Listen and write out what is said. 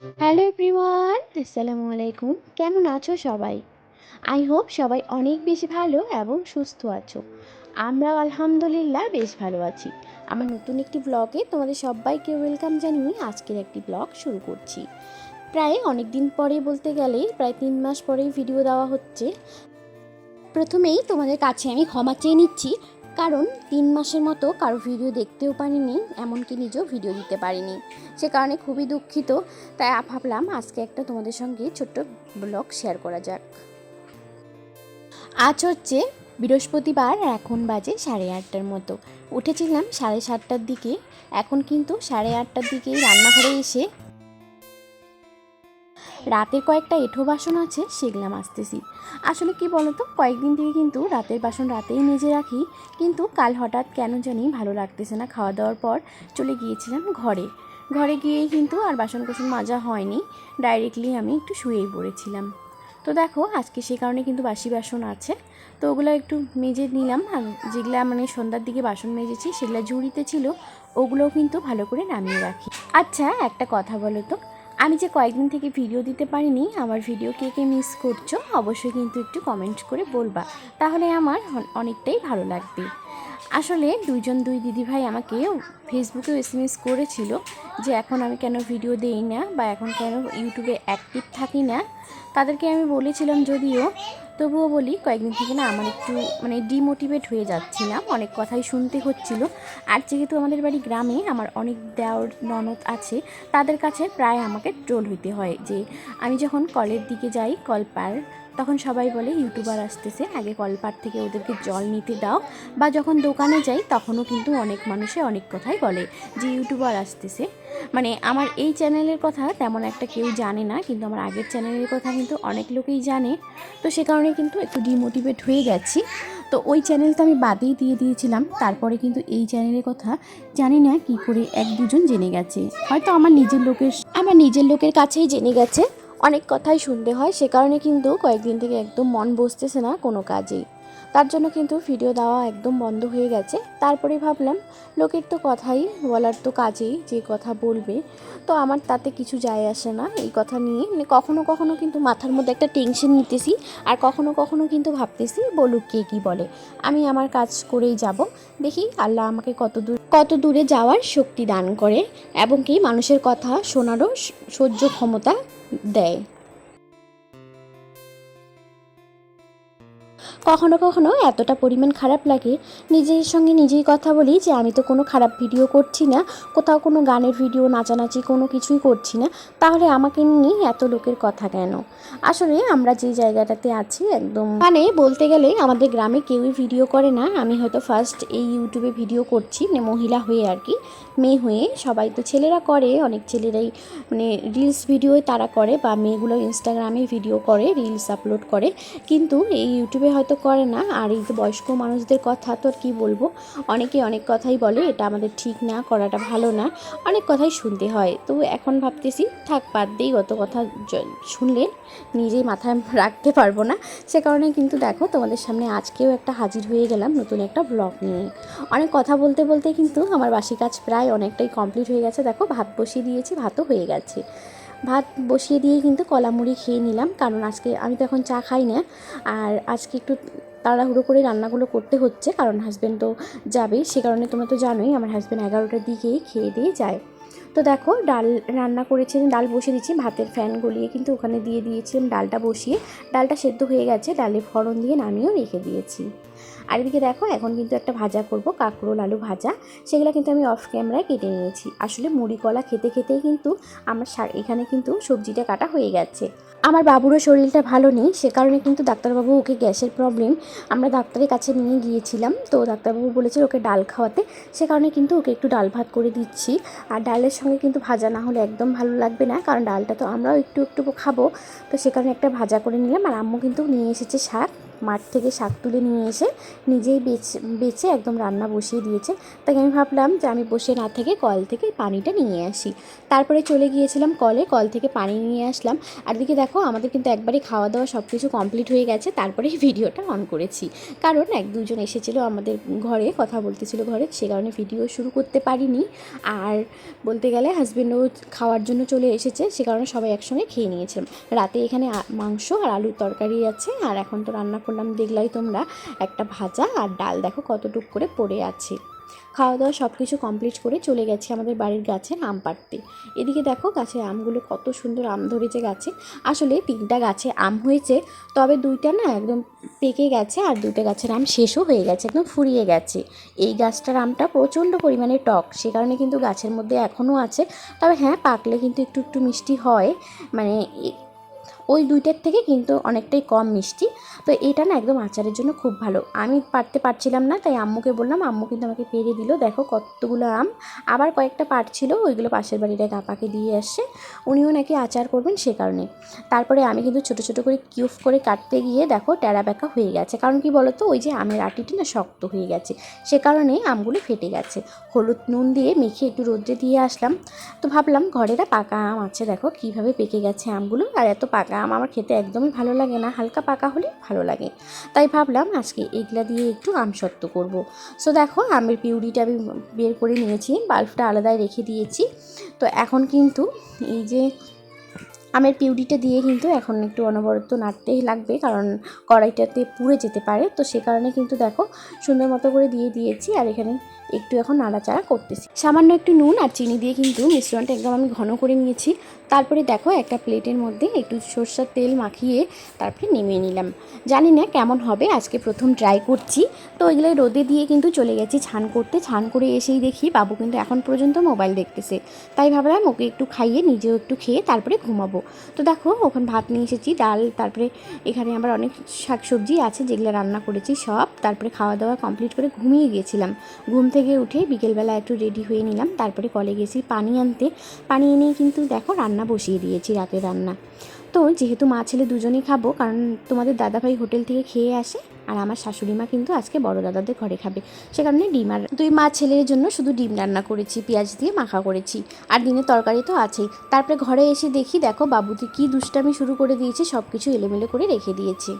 Hello everyone, আসসালামু আলাইকুম। কেমন আছো সবাই? আই হোপ সবাই অনেক বেশি ভালো এবং সুস্থ আছো। আমরাও আলহামদুলিল্লাহ বেশ ভালো আছি। আমার নতুন একটি ব্লগে তোমাদের সবাইকে ওয়েলকাম জানিয়ে আজকের একটি ব্লগ শুরু করছি। প্রায় অনেক দিন পরে, বলতে গেলে প্রায় 3 মাস পরেই ভিডিও দেওয়া হচ্ছে। প্রথমেই তোমাদের কাছে আমি ক্ষমা চেয়ে নিচ্ছি, কারণ 3 মাসের মতো কারো ভিডিও দেখতেও পারিনি, এমনকি নিজেও ভিডিও দিতে পারিনি। সে কারণে খুবই দুঃখিত। তাই ভাবলাম আজকে একটা তোমাদের সঙ্গে ছোট্ট ব্লগ শেয়ার করা যাক। আজ হচ্ছে বৃহস্পতিবার, এখন বাজে 8:30টার মতো। উঠেছিলাম 7:30টার দিকে। এখন কিন্তু 8:30টার দিকেই রান্নাঘরে এসে রাতের কয়েকটা এঁঠো বাসন আছে সেগুলো মাজতেছি। আসলে কি বলতো, কয়েকদিন থেকে কিন্তু রাতের বাসন রাতেই মেজে রাখি, কিন্তু কাল হঠাৎ কেন জানি ভালো লাগতেছে না। খাওয়া দাওয়ার পর চলে গিয়েছিলাম ঘরে। ঘরে গিয়েই কিন্তু আর বাসন কোসন মাজা হয়নি, ডাইরেক্টলি আমি একটু শুয়েই পড়েছিলাম। তো দেখো, আজকে সে কারণে কিন্তু বাসি বাসন আছে, তো ওগুলো একটু মেজে নিলাম। আর যেগুলা মানে সন্ধ্যার দিকে বাসন মেজেছি সেগুলো ঝুড়িতে ছিল, ওগুলোও কিন্তু ভালো করে নামিয়ে রাখি। আচ্ছা, একটা কথা বলো তো, আমি যে কয়েকদিন থেকে ভিডিও দিতে পারিনি, আমার ভিডিও কে কে মিস করছো অবশ্যই কিন্তু একটু কমেন্ট করে বলবা, তাহলে আমার অনেকটাই ভালো লাগবে। আসলে দুই দিদিভাই আমাকে ফেসবুকে এসএমএস করেছিল যে এখন আমি কেন ভিডিও দেই না বা এখন কেন ইউটিউবে অ্যাক্টিভ থাকি না। তাদেরকে আমি বলেছিলাম যদিও, তবুও বলি কয়েকদিন থেকে না আমার একটু মানে ডিমোটিভেট হয়ে যাচ্ছিলাম, অনেক কথাই শুনতে হচ্ছিল। আর যেহেতু আমাদের বাড়ি গ্রামে, আমার অনেক দেওর ননদ আছে, তাদের কাছে প্রায় আমাকে ট্রোল হইতে হয় যে আমি যখন কলের দিকে যাই, কলপার, তখন সবাই বলে ইউটিউবার আসতেছে, আগে কলপার থেকে ওদেরকে জল নিতে দাও। বা যখন দোকানে যাই তখনও কিন্তু অনেক মানুষে অনেক কথাই বলে যে ইউটিউবার আসতেছে। মানে আমার এই চ্যানেলের কথা তেমন একটা কেউ জানে না, কিন্তু আমার আগের চ্যানেলের কথা কিন্তু অনেক লোকেই জানে। তো সে কারণে কিন্তু একটু ডিমোটিভেট হয়ে গেছি। তো ওই চ্যানেলটা আমি বাদেই দিয়ে দিয়েছিলাম। তারপরে কিন্তু এই চ্যানেলের কথা জানি না কি করে এক দুজন জেনে গেছে, হয়তো আমার নিজের লোকের কাছেই জেনে গেছে। অনেক কথাই শুনতে হয়, সে কারণে কিন্তু কয়েকদিন থেকে একদম মন বসতেছে না কোনো কাজেই। তার জন্য কিন্তু ভিডিও দেওয়া একদম বন্ধ হয়ে গেছে। তারপরে ভাবলাম লোকের তো কথাই বলার, তো কাজেই যে কথা বলবে, তো আমার তাতে কিছু যায় আসে না এই কথা নিয়ে। মানে কখনো কখনো কিন্তু মাথার মধ্যে একটা টেনশন নিতেছি, আর কখনো কখনো কিন্তু ভাবতেছি বলুক কে কী বলে, আমি আমার কাজ করেই যাব। দেখি আল্লাহ আমাকে কত দূরে যাওয়ার শক্তি দান করে, এবং কি মানুষের কথা শোনারও সহ্য ক্ষমতা দেয়। কখনো কখনো এতটা পরিমাণ খারাপ লাগে, নিজের সঙ্গে নিজেই কথা বলি যে আমি তো কোনো খারাপ ভিডিও করছি না, কোথাও কোনো গানের ভিডিও, নাচানাচি কোনো কিছুই করছি না, তাহলে আমাকে নিয়ে এত লোকের কথা কেন? আসলে আমরা যে জায়গাটাতে আছি একদম মানে বলতে গেলে আমাদের গ্রামে কেউই ভিডিও করে না। আমি হয়তো ফার্স্ট এই ইউটিউবে ভিডিও করছি, মানে মহিলা হয়ে আর কি, মেয়ে হয়ে। সবাই তো ছেলেরা করে, অনেক ছেলেরাই মানে রিলস ভিডিও তারা করে, বা মেয়েগুলো ইনস্টাগ্রামে ভিডিও করে, রিলস আপলোড করে, কিন্তু এই ইউটিউবে হয়তো করে না। আর এই যে বয়স্ক মানুষদের কথা তো আর কী বলবো, অনেকে অনেক কথাই বলে এটা আমাদের ঠিক না, করাটা ভালো না, অনেক কথাই শুনতে হয়। তো এখন ভাবতেছি থাক, বাদ দিই, অত কথা শুনলে নিজেই মাথায় রাখতে পারবো না। সে কারণে কিন্তু দেখো তোমাদের সামনে আজকেও একটা হাজির হয়ে গেলাম নতুন একটা ব্লগ নিয়ে। অনেক কথা বলতে বলতে কিন্তু আমার বাসি কাজ প্রায় অনেকটাই কমপ্লিট হয়ে গেছে। দেখো ভাত বসিয়ে দিয়েছি, ভাতও হয়ে গেছে। ভাত বসিয়ে দিয়ে কিন্তু কলা মুড়ি খেয়ে নিলাম, কারণ আজকে আমি তো এখন চা খাই না। আর আজকে একটু তাড়াহুড়ো করে রান্নাগুলো করতে হচ্ছে, কারণ হাজব্যান্ড তো যাবে। সে কারণে তোমরা তো জানোই আমার হাজব্যান্ড 11টার দিকেই খেয়ে দিয়ে যায়। তো দেখো ডাল রান্না করেছিলাম, ডাল বসিয়ে দিচ্ছি, ভাতের ফ্যান গলিয়ে কিন্তু ওখানে দিয়ে দিয়েছিলাম ডালটা বসিয়ে। ডালটা সেদ্ধ হয়ে গেছে, ডালে ফোড়ন দিয়ে নামিয়েও রেখে দিয়েছি। আর এদিকে দেখো এখন কিন্তু একটা ভাজা করব, কাঁকরোল আলু ভাজা। সেগুলো কিন্তু আমি অফ ক্যামেরায় কেটে নিয়েছি। আসলে মুড়ি কলা খেতে খেতেই কিন্তু আমার এখানে কিন্তু সবজিটা কাটা হয়ে গেছে। আমার বাবুরও শরীরটা ভালো নেই, সে কারণে কিন্তু ডাক্তারবাবু ওকে গ্যাসের প্রবলেম, আমরা ডাক্তারের কাছে নিয়ে গিয়েছিলাম। তো ডাক্তারবাবু বলেছে ওকে ডাল খাওয়াতে, সে কারণে কিন্তু ওকে একটু ডাল ভাত করে দিচ্ছি। আর ডালের সঙ্গে কিন্তু ভাজা না হলে একদম ভালো লাগবে না, কারণ ডালটা তো আমরাও একটু একটু খাবো। তো সে কারণে একটা ভাজা করে নিলাম। আর আম্মু কিন্তু নিয়ে এসেছে শাক, মাঠ থেকে শাক তুলে নিয়ে এসে নিজেই বেছে একদম রান্না বসিয়ে দিয়েছে। তাই আমি ভাবলাম যে আমি বসে না থেকে কল থেকে পানিটা নিয়ে আসি। তারপরে চলে গিয়েছিলাম কল থেকে পানি নিয়ে আসলাম। আর দিকে দেখো আমাদের কিন্তু একবারই খাওয়া দাওয়া সব কিছু কমপ্লিট হয়ে গেছে, তারপরেই ভিডিওটা অন করেছি। কারণ এক দুজন এসেছিলো আমাদের ঘরে, কথা বলতেছিল ঘরে, সে কারণে ভিডিও শুরু করতে পারিনি। আর বলতে গেলে হাজবেন্ডও খাওয়ার জন্য চলে এসেছে, সে কারণে সবাই একসঙ্গে খেয়ে নিয়েছিলাম। রাতে এখানে মাংস আর আলুর তরকারি আছে, আর এখন তো রান্না করলাম দেখলাই তোমরা একটা ভাজা আর ডাল, দেখো কতটুক করে পড়ে আছে। খাওয়া দাওয়া সব কিছু কমপ্লিট করে চলে গেছি আমাদের বাড়ির গাছের আম পাড়তে। এদিকে দেখো গাছের আমগুলো কত সুন্দর আম ধরেছে গাছে। আসলে 3টা গাছে আম হয়েছে, তবে 2টা না একদম পেকে গেছে, আর 2টা গাছের আম শেষও হয়ে গেছে, একদম ফুরিয়ে গেছে। এই গাছটার আমটা প্রচণ্ড পরিমাণে টক, সে কারণে কিন্তু গাছের মধ্যে এখনও আছে। তবে হ্যাঁ, পাকলে কিন্তু একটু একটু মিষ্টি হয়, মানে ওই 2টার থেকে কিন্তু অনেকটাই কম মিষ্টি। তো এটা না একদম আচারের জন্য খুব ভালো। আমি পারতে পারছিলাম না, তাই আম্মুকে বললাম, আম্মু কিন্তু আমাকে পেরে দিল। দেখো কতগুলো আম। আবার কয়েকটা পাড়ছিল, ওইগুলো পাশের বাড়ির এক আপাকে দিয়ে আসছে, উনিও নাকি আচার করবেন, সে কারণে। তারপরে আমি কিন্তু ছোটো ছোটো করে কিউব করে কাটতে গিয়ে দেখো টেরা বেঁকা হয়ে গেছে। কারণ কি বলো তো, ওই যে আমের আটিটি না শক্ত হয়ে গেছে, সে কারণে আমগুলো ফেটে গেছে। হলুদ নুন দিয়ে মেখে একটু রোদ্রে দিয়ে আসলাম। তো ভাবলাম ঘরেরা পাকা আম আছে, দেখো কীভাবে পেকে গেছে আমগুলো। আর এত পাকা আম আমার খেতে একদমই ভালো লাগে না, হালকা পাকা হলে ভালো লাগে। তাই ভাবলাম আজকে এগুলা দিয়ে একটু আমসত্ত্ব করব। সো দেখো আমের পিউরিটা আমি বের করে নিয়েছি, বাল্বটা আলাদায় রেখে দিয়েছি। তো এখন কিন্তু এই যে আমের পিউরিটা দিয়ে কিন্তু এখন একটু অনবরত নাড়তেই লাগবে, কারণ কড়াইটাতে পুড়ে যেতে পারে। তো সে কারণে কিন্তু দেখো সুন্দর মতো করে দিয়ে দিয়েছি, আর এখানে একটু এখন নাড়াচাড়া করতেছি। সামান্য একটু নুন আর চিনি দিয়ে কিন্তু মিশ্রণটা একদম আমি ঘন করে নিয়েছি। তারপরে দেখো একটা প্লেটের মধ্যে একটু সরষের তেল মাখিয়ে তারপরে নেমিয়ে নিলাম। জানি না কেমন হবে, আজকে প্রথম ট্রাই করছি। তো ওইগুলো রোদে দিয়ে কিন্তু চলে গেছি ছান করতে। ছান করে এসেই দেখি বাবু কিন্তু এখন পর্যন্ত মোবাইল দেখতেছে। তাই ভাবলাম ওকে একটু খাইয়ে নিজেও একটু খেয়ে তারপরে ঘুমাবো। তো দেখো ওখানে ভাত নিয়ে এসেছি, ডাল, তারপরে এখানে আবার অনেক শাকসবজি আছে যেগুলো রান্না করেছি সব। তারপরে খাওয়া দাওয়া কমপ্লিট করে ঘুমিয়ে গিয়েছিলাম। ঘুম থেকে উঠে বিকেলবেলা একটু রেডি হয়ে নিলাম, তারপরে কলে গেছি পানি আনতে। পানি এনেই কিন্তু দেখো রান্না বসিয়ে দিয়েছি, রাতের রান্না। তো যেহেতু মা ছেলে দুজনেই খাবো, কারণ তোমাদের দাদাভাই হোটেল থেকে খেয়ে আসে, আর আমার শাশুড়ি মা কিন্তু আজকে বড় দাদাদের ঘরে খাবে, সে কারণে ডিম আর 2 মা ছেলের জন্য শুধু ডিম রান্না করেছি, পেঁয়াজ দিয়ে মাখা করেছি, আর দিনের তরকারি তো আছেই। তারপরে ঘরে এসে দেখি দেখো বাবুতে কি দুষ্টামি শুরু করে দিয়েছে, সব কিছু এলোমেলো করে রেখে দিয়েছে।